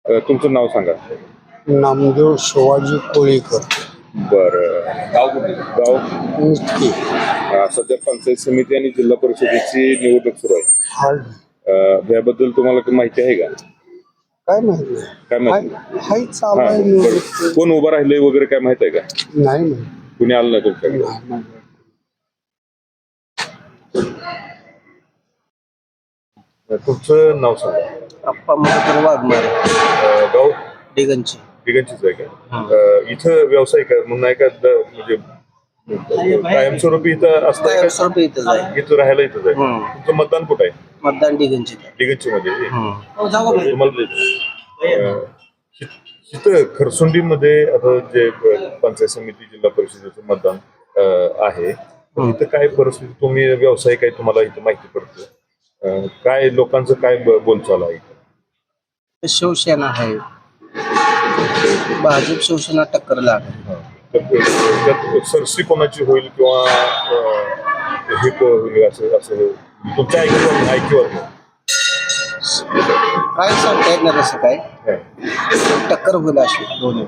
तुमचं नाव सांगा. नामदेव शिवाजी कोळीकर. बरं, गाव कुठलं? गाव निष्ठी. सध्या पंचायत समिती आणि जिल्हा परिषदेची निवडणूक सुरू आहे. याबद्दल तुम्हाला काही माहिती आहे का? काय माहिती काय माहिती? हाय चालू हा, आहे बरं. कोण उभं राहिलंय वगैरे काय माहित आहे का? नाही माहिती. कुणी आलं नाही तुमच्याकडे? नाही. तुमचं नाव सांगा. आप्पा मधुकर वाघमारे. गाव दिगंची. ठिकाणचीच आहे का? इथं व्यवसाय का म्हणून आहे का? म्हणजे कायमस्वरूपी इथं असतं? स्वरूपी इथं आहे. इथं राहायला इथंच आहे. तुमचं मतदान कुठं आहे? मतदान दिगंची. दिगंची मध्ये. इथं खरसुंडीमध्ये आता जे पंचायत समिती जिल्हा परिषदेचं मतदान आहे, इथं काय परिस्थिती, तुम्ही व्यवसाय काय तुम्हाला इथं माहिती पडतं? काय लोकांचं काय बोलचाल आहे? शिवसेना आहे. भाजप शिवसेना टक्करला आहे. सरशी कोणाची होईल किंवा हे होईल असं तुमच्या ऐकीवर काय सांगता येत नाही तसं काय. टक्कर होईल अशी दोन्ही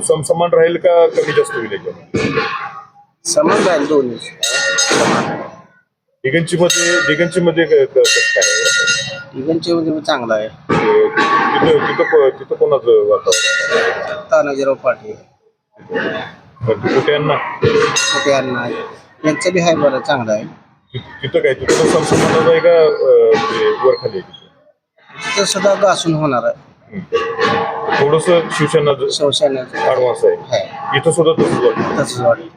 समसमान राहील का कमी जास्त होईल याच्यामध्ये? समान राहील दोन्ही. दिगंची मध्ये कसं काय? दिगंची मध्ये चांगला आहे. तिथं कोणाचं वातावरण? तानाजीराव पाटील. कुठ्यांना यांचं बी आहे बरं चांगलं आहे. तिथं काय तिथं समसमानच आहे का वर खाली आहे? तिथं सुद्धा घासून होणार आहे. थोडस शिवसेना शिवसेना ऍडव्हान्स आहे. इथं सुद्धा तसंच वाटतं. तसंच वाटतं.